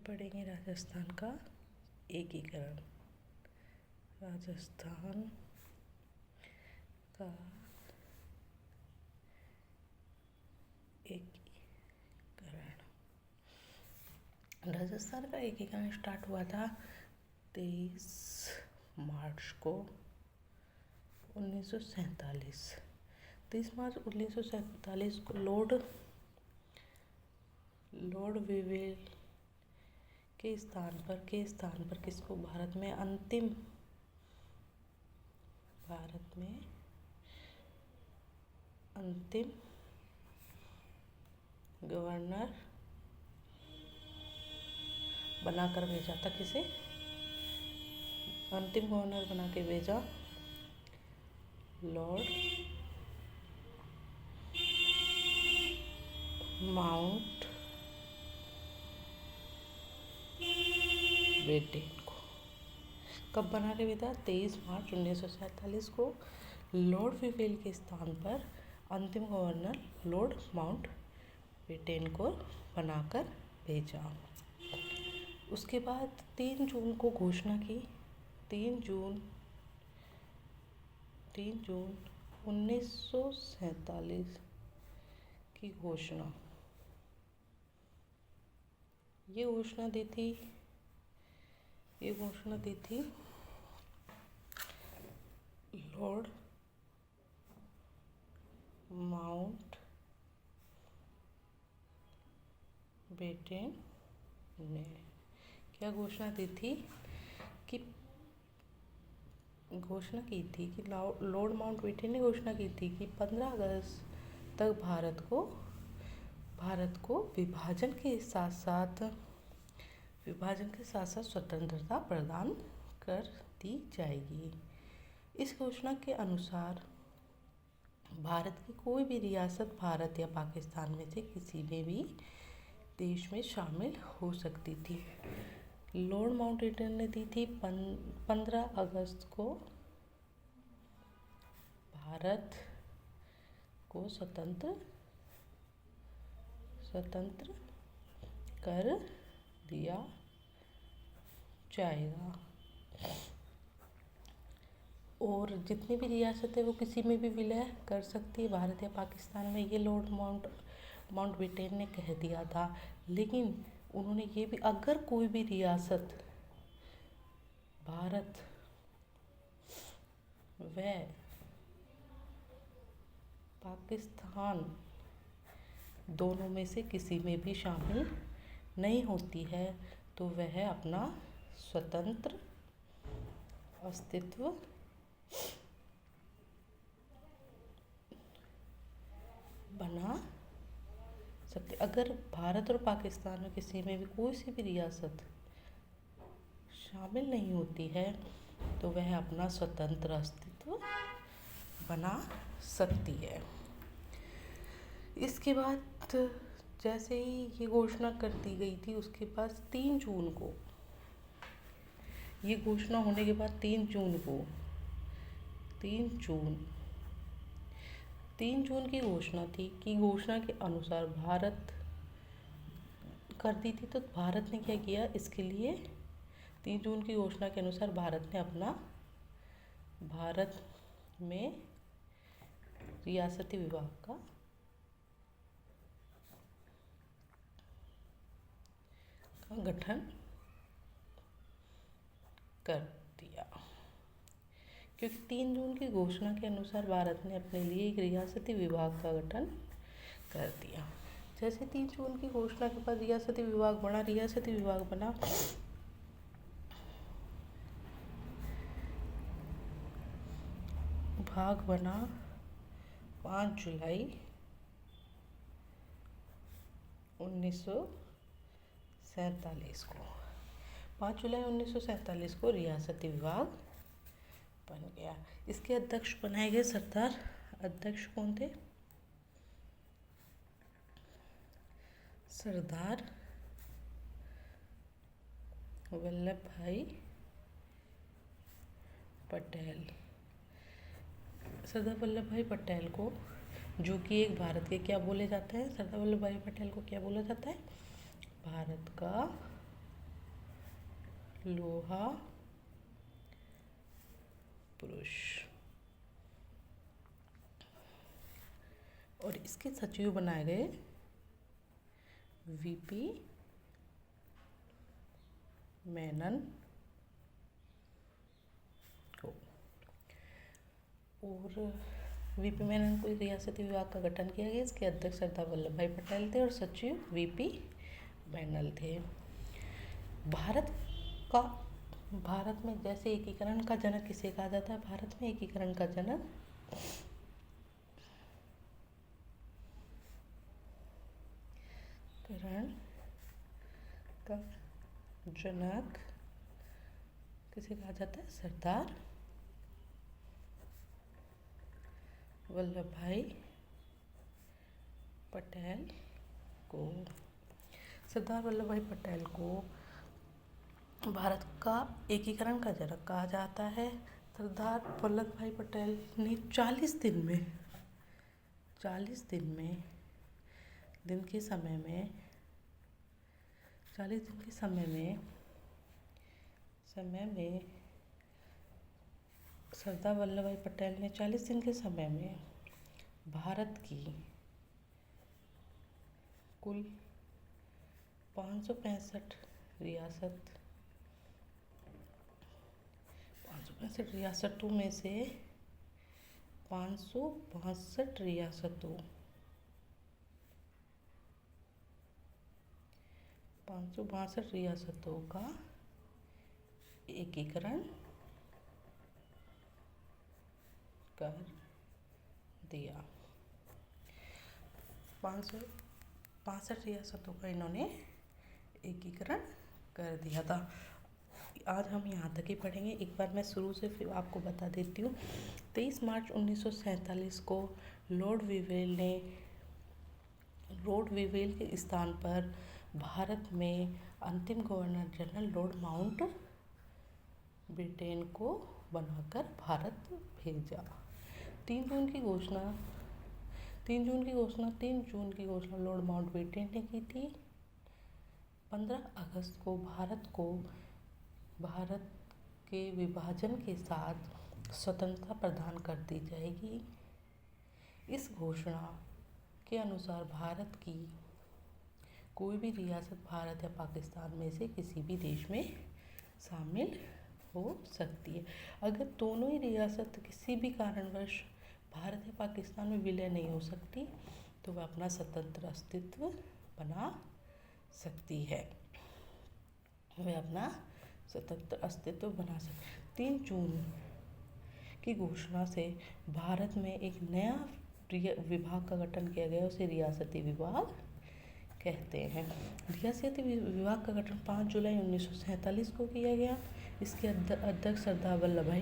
पढ़ेंगे राजस्थान का एकीकरण। राजस्थान का एकीकरण। राजस्थान का एकीकरण स्टार्ट हुआ था 23 मार्च को 1947। 23 मार्च 1947 को लॉर्ड वेवेल के स्थान पर किसको भारत में अंतिम गवर्नर बनाकर भेजा था। किसे अंतिम गवर्नर बना के भेजा? लॉर्ड माउंट बेटेन को। कब बना के भेजा? 23 मार्च 1947 को लॉर्ड वेवेल के स्थान पर अंतिम गवर्नर लॉर्ड माउंट बेटेन को बनाकर भेजा। उसके बाद 3 जून को घोषणा की। 3 जून 1947 की घोषणा। ये घोषणा दी थी लॉर्ड माउंट बेटेन ने। क्या घोषणा दी थी? कि लॉर्ड माउंट बेटेन ने घोषणा की थी कि 15 अगस्त तक भारत को विभाजन के साथ साथ स्वतंत्रता प्रदान कर दी जाएगी। इस घोषणा के अनुसार भारत की कोई भी रियासत भारत या पाकिस्तान में से किसी में भी देश में शामिल हो सकती थी। लॉर्ड माउंटबेटन ने दी थी 15 अगस्त को भारत को स्वतंत्र कर दिया जाएगा और जितनी भी रियासत है वो किसी में भी विलय कर सकती है, भारत या पाकिस्तान में। ये लॉर्ड माउंटबेटन ने कह दिया था। लेकिन उन्होंने ये भी, अगर कोई भी रियासत भारत व पाकिस्तान दोनों में से किसी में भी शामिल नहीं होती है तो वह अपना स्वतंत्र अस्तित्व बना सकते। अगर भारत और पाकिस्तान में किसी में भी कोई सी भी रियासत शामिल नहीं होती है तो वह अपना स्वतंत्र अस्तित्व बना सकती है। इसके बाद जैसे ही ये घोषणा कर दी गई थी, उसके बाद 3 जून को, ये घोषणा होने के बाद 3 जून की घोषणा थी कि घोषणा के अनुसार भारत कर दी थी। तो भारत ने क्या किया? इसके लिए 3 जून की घोषणा के अनुसार भारत में रियासती विभाग का गठन कर दिया। क्योंकि 3 जून की घोषणा के अनुसार भारत ने अपने लिए एक रियासती विभाग का गठन कर दिया। जैसे 3 जून की घोषणा के बाद रियासती विभाग बना। भाग बना 5 जुलाई 1947 को। 5 जुलाई 1947 को रियासती विभाग बन गया। इसके अध्यक्ष बनाए गए सरदार। अध्यक्ष कौन थे? सरदार वल्लभ भाई पटेल। सरदार वल्लभ भाई पटेल को, जो कि एक भारत के क्या बोले जाते हैं? सरदार वल्लभ भाई पटेल को क्या बोला जाता है? भारत का लोहा पुरुष। और इसके सचिव बनाए गए वीपी मेनन को। और वीपी मेनन को रियासती विभाग का गठन किया गया। इसके अध्यक्ष सरदार वल्लभ भाई पटेल थे और सचिव वीपी मेनन थे। भारत में जैसे एकीकरण का जनक किसे कहा जाता है? भारत में एकीकरण का जनक किसे कहा जाता है? सरदार वल्लभ भाई पटेल को। सरदार वल्लभ भाई पटेल को भारत का एकीकरण का जनक कहा जाता है। सरदार वल्लभ भाई पटेल ने 40 दिन के समय में सरदार वल्लभ भाई पटेल ने 40 दिन के समय में भारत की कुल 565 रियासतों में से 562 रियासतों का एकीकरण कर दिया। 562 रियासतों का इन्होंने एकीकरण कर दिया था। आज हम यहाँ तक ही पढ़ेंगे। एक बार मैं शुरू से फिर आपको बता देती हूँ। 23 मार्च 1947 को लॉर्ड विवेल के स्थान पर भारत में अंतिम governor general lord Mountbatten को बनाकर भारत भेजा। 3 जून की घोषणा लॉर्ड माउंट बेटन ने की थी। 15 अगस्त को भारत के विभाजन के साथ स्वतंत्रता प्रदान कर दी जाएगी। इस घोषणा के अनुसार भारत की कोई भी रियासत भारत या पाकिस्तान में से किसी भी देश में शामिल हो सकती है। अगर दोनों ही रियासत किसी भी कारणवश भारत या पाकिस्तान में विलय नहीं हो सकती तो वह अपना स्वतंत्र अस्तित्व बना सकती है। 3 जून की घोषणा से भारत में एक नया विभाग का गठन किया गया। उसे रियासती विभाग कहते हैं। रियासती विभाग का गठन 5 जुलाई 1947 को किया गया। इसके अध्यक्ष सरदार वल्लभ भाई